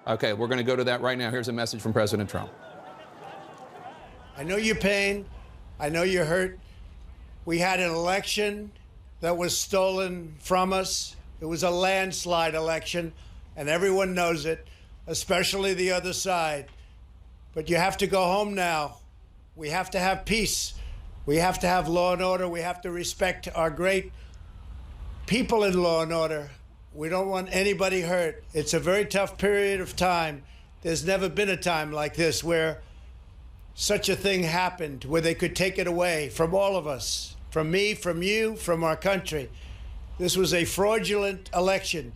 Okay, we're going to go to that right now. Here's a message from President Trump. I know your pain. I know you're hurt. We had an election that was stolen from us. It was a landslide election, and everyone knows it, especially the other side. But you have to go home now. We have to have peace. We have to have law and order. We have to respect our great people in law and order. We don't want anybody hurt. It's a very tough period of time. There's never been a time like this where such a thing happened, where they could take it away from all of us, from me, from you, from our country. This was a fraudulent election,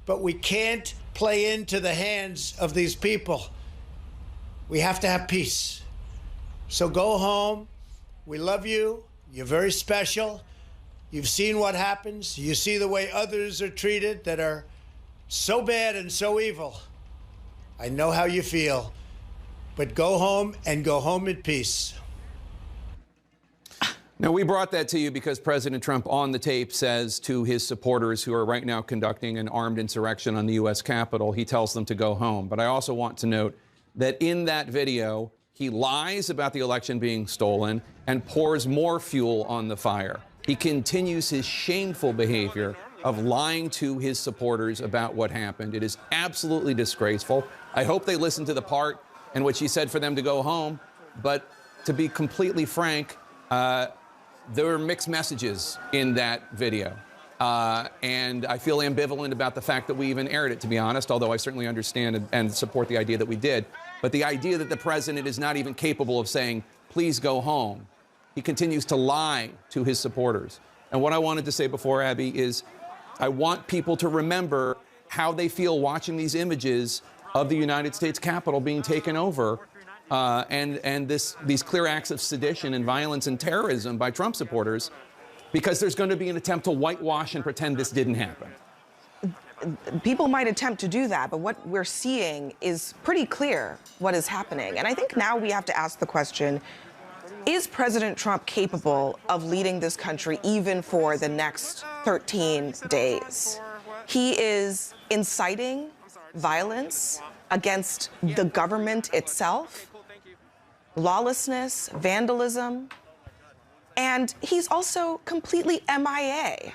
but we can't play into the hands of these people. We have to have peace. So go home. We love you. You're very special. You've seen what happens. You see the way others are treated that are so bad and so evil. I know how you feel, but go home and go home in peace. Now, we brought that to you because President Trump on the tape says to his supporters who are right now conducting an armed insurrection on the U.S. Capitol, he tells them to go home. But I also want to note that in that video, he lies about the election being stolen and pours more fuel on the fire. He continues his shameful behavior of lying to his supporters about what happened. It is absolutely disgraceful. I hope they listen to the part in which he said for them to go home. But to be completely frank, there were mixed messages in that video. And I feel ambivalent about the fact that we even aired it, to be honest, although I certainly understand and support the idea that we did. But the idea that the president is not even capable of saying, please go home. He continues to lie to his supporters. And what I wanted to say before, Abby, is I want people to remember how they feel watching these images of the United States Capitol being taken over and these clear acts of sedition and violence and terrorism by Trump supporters, because there's going to be an attempt to whitewash and pretend this didn't happen. People might attempt to do that, but what we're seeing is pretty clear what is happening. And I think now we have to ask the question, is President Trump capable of leading this country even for the next 13 days? He is inciting violence against the government itself, lawlessness, vandalism, and he's also completely MIA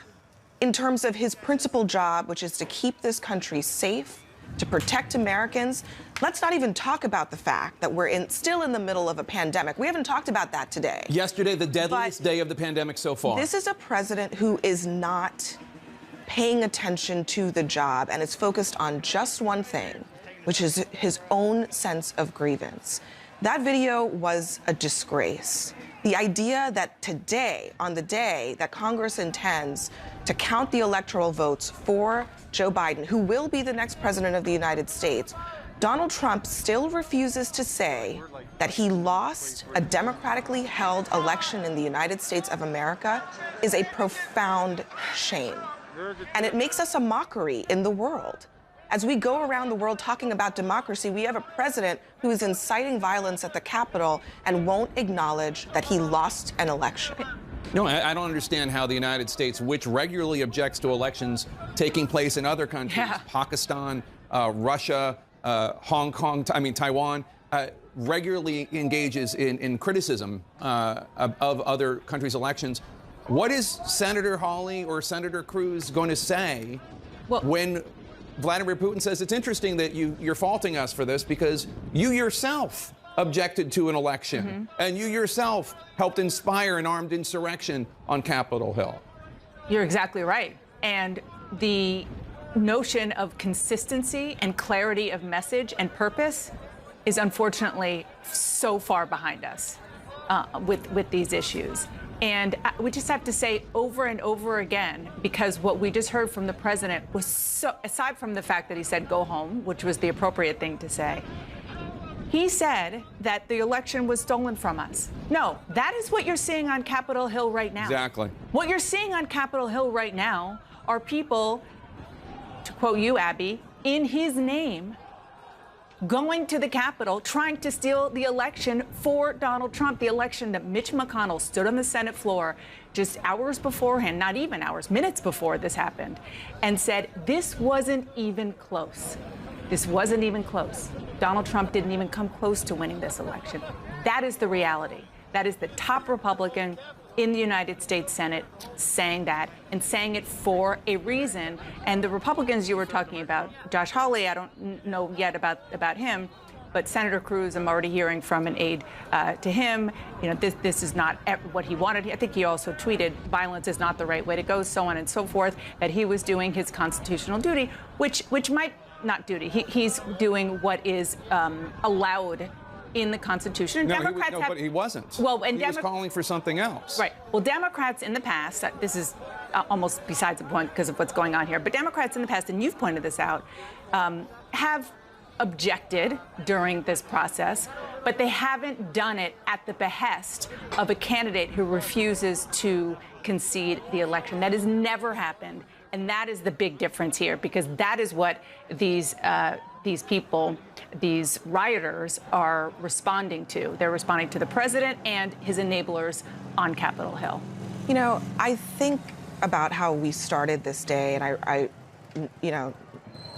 in terms of his principal job, which is to keep this country safe, to protect Americans. Let's not even talk about the fact that we're still in the middle of a pandemic. We haven't talked about that today. Yesterday, the deadliest day of the pandemic so far. This is a president who is not paying attention to the job and is focused on just one thing, which is his own sense of grievance. That video was a disgrace. The idea that today, on the day that Congress intends to count the electoral votes for Joe Biden, who will be the next president of the United States, Donald Trump still refuses to say that he lost a democratically held election in the United States of America is a profound shame. And it makes us a mockery in the world. As we go around the world talking about democracy, we have a president who is inciting violence at the Capitol and won't acknowledge that he lost an election. No, I don't understand how the United States, which regularly objects to elections taking place in other countries, Pakistan, Russia, Hong Kong, Taiwan, regularly engages in criticism of other countries' elections. What is Senator Hawley or Senator Cruz going to say when Vladimir Putin says it's interesting that you're faulting us for this because you yourself objected to an election and you yourself helped inspire an armed insurrection on Capitol Hill? You're exactly right. And the notion of consistency and clarity of message and purpose is unfortunately so far behind us with these issues. And we just have to say over and over again, because what we just heard from the president was so, aside from the fact that he said go home, which was the appropriate thing to say, he said that the election was stolen from us. No, that is what you're seeing on Capitol Hill right now. Exactly. What you're seeing on Capitol Hill right now are people, to quote you, Abby, in his name, going to the Capitol, trying to steal the election for Donald Trump, the election that Mitch McConnell stood on the Senate floor just hours beforehand, not even hours, minutes before this happened, and said this wasn't even close. This wasn't even close. Donald Trump didn't even come close to winning this election. That is the reality. That is the top Republican in the United States Senate saying that, and saying it for a reason. And the Republicans you were talking about, Josh Hawley, I don't know yet about him, but Senator Cruz, I'm already hearing from an aide to him, this is not what he wanted. I think he also tweeted, violence is not the right way to go, so on and so forth, that he was doing his constitutional duty, which might not duty. He's doing what is allowed in the Constitution. No, but he wasn't. Well, and he was calling for something else. Right. Well, Democrats in the past, this is almost besides the point because of what's going on here, but Democrats in the past, and you've pointed this out, have objected during this process, but they haven't done it at the behest of a candidate who refuses to concede the election. That has never happened, and that is the big difference here, because that is what these people, these rioters, are responding to. They're responding to the president and his enablers on Capitol Hill. I think about how we started this day, and I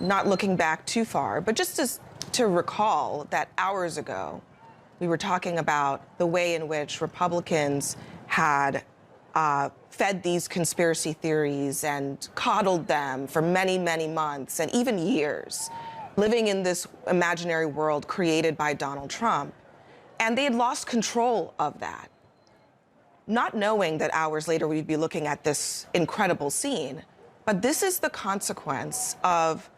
not looking back too far, but just to recall that hours ago, we were talking about the way in which Republicans had fed these conspiracy theories and coddled them for many, many months and even years, living in this imaginary world created by Donald Trump. And they had lost control of that, not knowing that hours later we'd be looking at this incredible scene. But this is the consequence of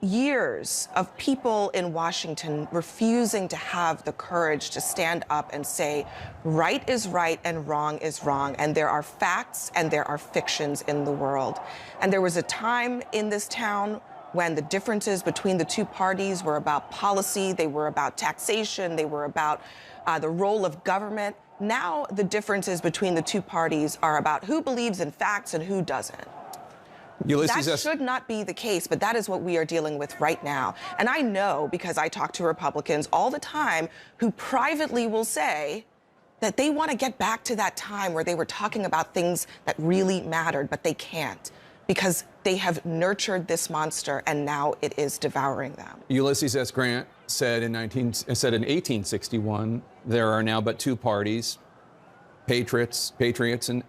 years of people in Washington refusing to have the courage to stand up and say, right is right and wrong is wrong, and there are facts and there are fictions in the world. And there was a time in this town when the differences between the two parties were about policy, they were about taxation, they were about the role of government. Now the differences between the two parties are about who believes in facts and who doesn't. That should not be the case, but that is what we are dealing with right now. And I know, because I talk to Republicans all the time who privately will say that they want to get back to that time where they were talking about things that really mattered, but they can't, because they have nurtured this monster and now it is devouring them. Ulysses S. Grant said in 1861, there are now but two parties, patriots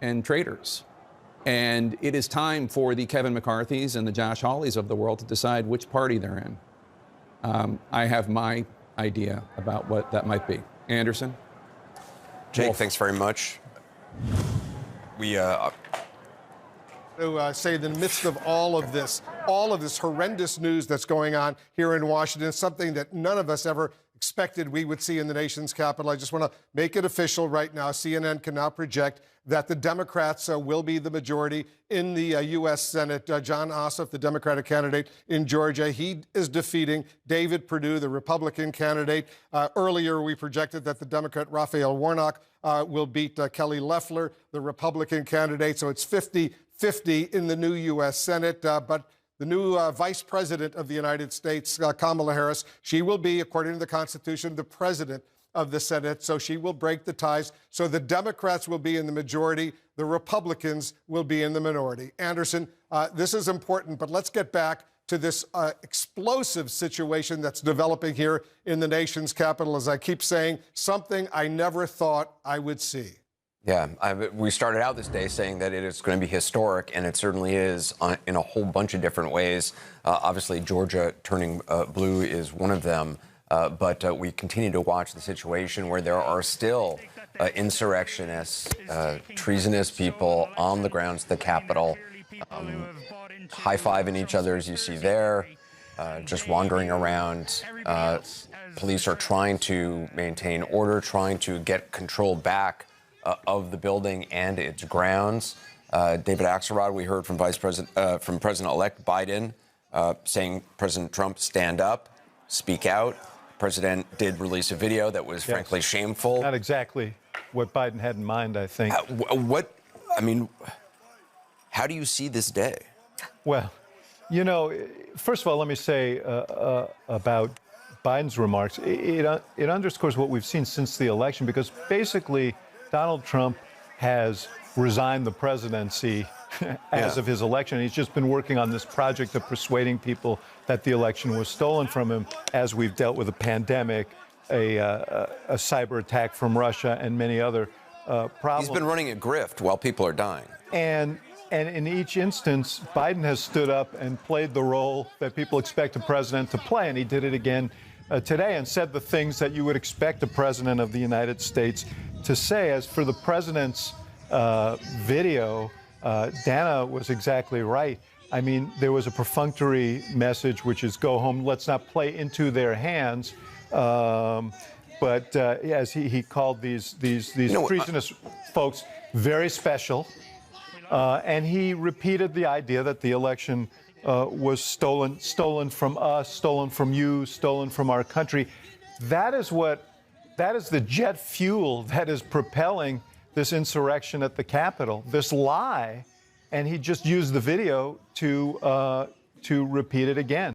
and traitors. And it is time for the Kevin McCarthys and the Josh Hawleys of the world to decide which party they're in. I have my idea about what that might be. Anderson? Jake, thanks very much. To say in the midst of all of this horrendous news that's going on here in Washington, something that none of us ever expected we would see in the nation's capital. I just want to make it official right now. CNN can now project that the Democrats will be the majority in the U.S. Senate. John Ossoff, the Democratic candidate in Georgia, he is defeating David Perdue, the Republican candidate. Earlier, we projected that the Democrat Raphael Warnock will beat Kelly Loeffler, the Republican candidate. So it's 50-50 in the new U.S. Senate. But the new Vice President of the United States, Kamala Harris, she will be, according to the Constitution, the president of the Senate, so she will break the ties. So the Democrats will be in the majority, the Republicans will be in the minority. Anderson, this is important, but let's get back to this explosive situation that's developing here in the nation's capital. As I keep saying, something I never thought I would see. Yeah, we started out this day saying that it is going to be historic, and it certainly is in a whole bunch of different ways. Obviously, Georgia turning blue is one of them. But we continue to watch the situation where there are still insurrectionists, treasonous people on the grounds of the Capitol, high-fiving each other, as you see there, just wandering around. Police are trying to maintain order, trying to get control back of the building and its grounds. David Axelrod, we heard from President-elect Biden saying, President Trump, stand up, speak out. President did release a video that was frankly shameful. Not exactly what Biden had in mind, I think. How do you see this day? Well, first of all, let me say about Biden's remarks, it underscores what we've seen since the election, because basically Donald Trump has resigned the presidency as of his election. He's just been working on this project of persuading people that the election was stolen from him as we've dealt with a pandemic, a cyber attack from Russia, and many other problems. He's been running a grift while people are dying. And in each instance, Biden has stood up and played the role that people expect a president to play. And he did it again today and said the things that you would expect a president of the United States to say. As for the president's video, Dana was exactly right. I mean, there was a perfunctory message, which is go home, let's not play into their hands. But as he called these treasonous folks very special. And he repeated the idea that the election was stolen from us, stolen from you, stolen from our country. That is the jet fuel that is propelling this insurrection at the Capitol, this lie. And he just used the video to repeat it again.